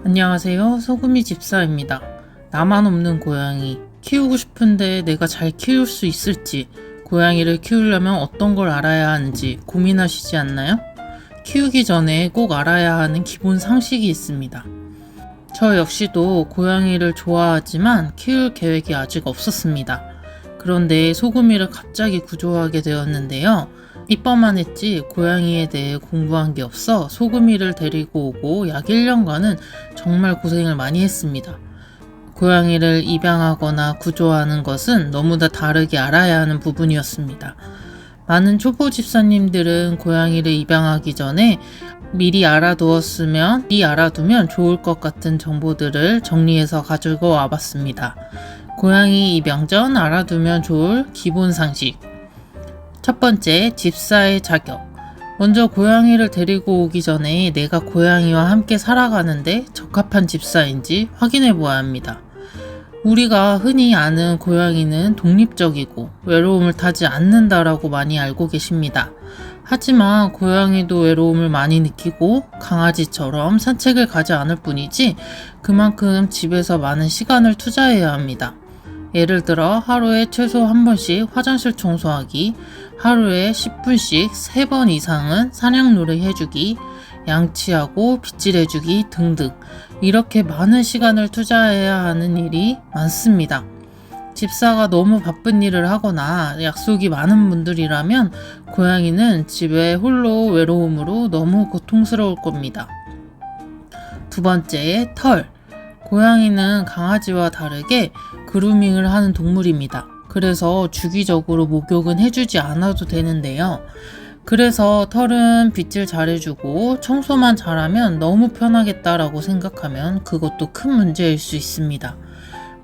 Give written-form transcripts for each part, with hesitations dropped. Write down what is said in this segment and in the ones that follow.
안녕하세요. 소금이 집사입니다. 나만 없는 고양이. 키우고 싶은데 내가 잘 키울 수 있을지, 고양이를 키우려면 어떤 걸 알아야 하는지 고민하시지 않나요? 키우기 전에 꼭 알아야 하는 기본 상식이 있습니다. 저 역시도 고양이를 좋아하지만 키울 계획이 아직 없었습니다. 그런데 소금이를 갑자기 구조하게 되었는데요. 이뻐만 했지 고양이에 대해 공부한 게 없어 소금이를 데리고 오고 약 1년간은 정말 고생을 많이 했습니다. 고양이를 입양하거나 구조하는 것은 너무나 다르게 알아야 하는 부분이었습니다. 많은 초보 집사님들은 고양이를 입양하기 전에 미리 알아두면 좋을 것 같은 정보들을 정리해서 가지고 와봤습니다. 고양이 입양 전 알아두면 좋을 기본 상식. 첫 번째, 집사의 자격. 먼저 고양이를 데리고 오기 전에 내가 고양이와 함께 살아가는데 적합한 집사인지 확인해 보아야 합니다. 우리가 흔히 아는 고양이는 독립적이고 외로움을 타지 않는다라고 많이 알고 계십니다. 하지만 고양이도 외로움을 많이 느끼고 강아지처럼 산책을 가지 않을 뿐이지 그만큼 집에서 많은 시간을 투자해야 합니다. 예를 들어 하루에 최소 한 번씩 화장실 청소하기, 하루에 10분씩 3번 이상은 사냥놀이 해주기, 양치하고 빗질해주기 등등 이렇게 많은 시간을 투자해야 하는 일이 많습니다. 집사가 너무 바쁜 일을 하거나 약속이 많은 분들이라면 고양이는 집에 홀로 외로움으로 너무 고통스러울 겁니다. 두 번째, 털. 고양이는 강아지와 다르게 그루밍을 하는 동물입니다. 그래서 주기적으로 목욕은 해주지 않아도 되는데요. 그래서 털은 빗질 잘해주고 청소만 잘하면 너무 편하겠다라고 생각하면 그것도 큰 문제일 수 있습니다.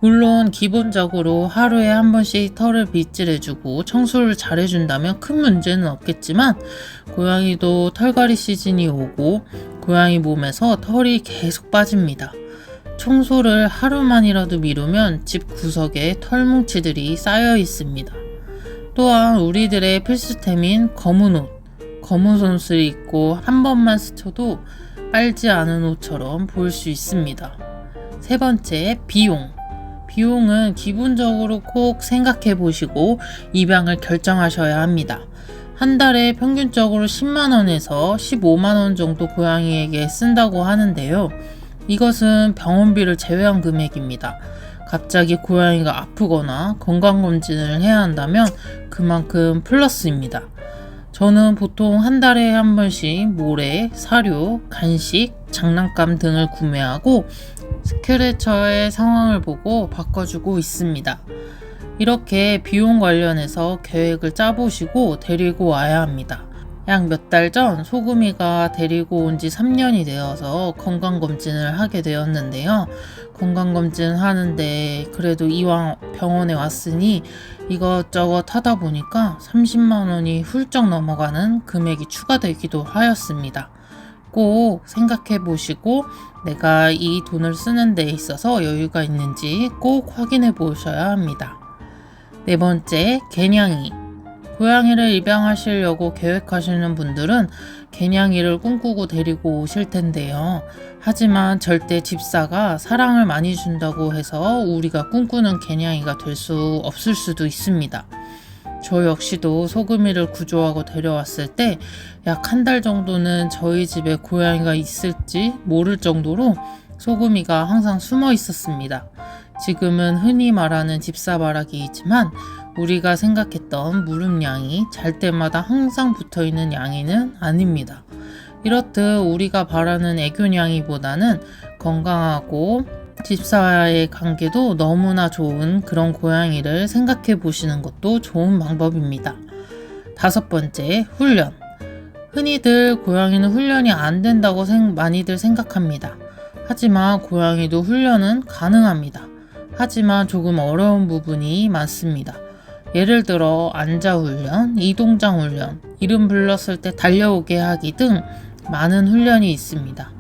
물론 기본적으로 하루에 한 번씩 털을 빗질해주고 청소를 잘해준다면 큰 문제는 없겠지만 고양이도 털갈이 시즌이 오고 고양이 몸에서 털이 계속 빠집니다. 청소를 하루만이라도 미루면 집 구석에 털뭉치들이 쌓여 있습니다. 또한 우리들의 필수템인 검은 옷, 검은 옷을 입고 한 번만 스쳐도 빨지 않은 옷처럼 보일 수 있습니다. 세 번째, 비용. 비용은 기본적으로 꼭 생각해 보시고 입양을 결정하셔야 합니다. 한 달에 평균적으로 10만원에서 15만원 정도 고양이에게 쓴다고 하는데요. 이것은 병원비를 제외한 금액입니다. 갑자기 고양이가 아프거나 건강검진을 해야 한다면 그만큼 플러스입니다. 저는 보통 한 달에 한 번씩 모래, 사료, 간식, 장난감 등을 구매하고 스크래처의 상황을 보고 바꿔주고 있습니다. 이렇게 비용 관련해서 계획을 짜보시고 데리고 와야 합니다. 약 몇 달 전 소금이가 데리고 온 지 3년이 되어서 건강검진을 하게 되었는데요. 건강검진 하는데 그래도 이왕 병원에 왔으니 이것저것 하다 보니까 30만원이 훌쩍 넘어가는 금액이 추가되기도 하였습니다. 꼭 생각해 보시고 내가 이 돈을 쓰는 데 있어서 여유가 있는지 꼭 확인해 보셔야 합니다. 네 번째, 개냥이. 고양이를 입양하시려고 계획하시는 분들은 개냥이를 꿈꾸고 데리고 오실 텐데요. 하지만 절대 집사가 사랑을 많이 준다고 해서 우리가 꿈꾸는 개냥이가 될 수 없을 수도 있습니다. 저 역시도 소금이를 구조하고 데려왔을 때 약 한 달 정도는 저희 집에 고양이가 있을지 모를 정도로 소금이가 항상 숨어 있었습니다. 지금은 흔히 말하는 집사바라기이지만 우리가 생각했던 무릎냥이, 잘 때마다 항상 붙어있는 냥이는 아닙니다. 이렇듯 우리가 바라는 애교냥이보다는 건강하고 집사와의 관계도 너무나 좋은 그런 고양이를 생각해 보시는 것도 좋은 방법입니다. 다섯 번째, 훈련. 흔히들 고양이는 훈련이 안 된다고 많이들 생각합니다. 하지만 고양이도 훈련은 가능합니다. 하지만 조금 어려운 부분이 많습니다. 예를 들어 앉아훈련, 이동장훈련, 이름 불렀을 때 달려오게 하기 등 많은 훈련이 있습니다.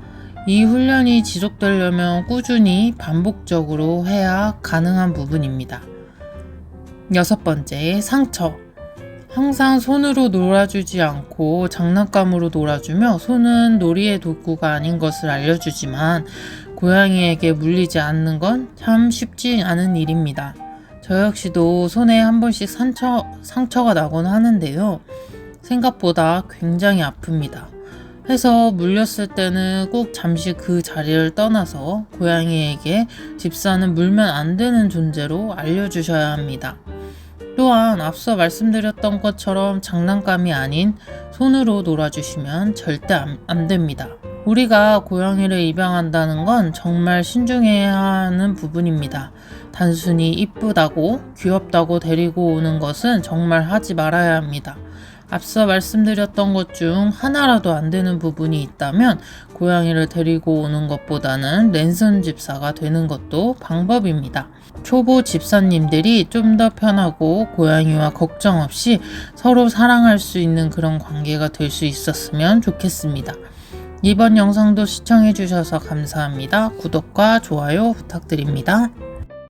이 훈련이 지속되려면 꾸준히 반복적으로 해야 가능한 부분입니다. 여섯 번째, 상처. 항상 손으로 놀아주지 않고 장난감으로 놀아주며 손은 놀이의 도구가 아닌 것을 알려주지만 고양이에게 물리지 않는 건 참 쉽지 않은 일입니다. 저 역시도 손에 한 번씩 상처가 나곤 하는데요. 생각보다 굉장히 아픕니다. 해서 물렸을 때는 꼭 잠시 그 자리를 떠나서 고양이에게 집사는 물면 안 되는 존재로 알려주셔야 합니다. 또한 앞서 말씀드렸던 것처럼 장난감이 아닌 손으로 놀아주시면 절대 안 됩니다. 우리가 고양이를 입양한다는 건 정말 신중해야 하는 부분입니다. 단순히 이쁘다고 귀엽다고 데리고 오는 것은 정말 하지 말아야 합니다. 앞서 말씀드렸던 것 중 하나라도 안 되는 부분이 있다면 고양이를 데리고 오는 것보다는 랜선 집사가 되는 것도 방법입니다. 초보 집사님들이 좀 더 편하고 고양이와 걱정 없이 서로 사랑할 수 있는 그런 관계가 될 수 있었으면 좋겠습니다. 이번 영상도 시청해 주셔서 감사합니다. 구독과 좋아요 부탁드립니다.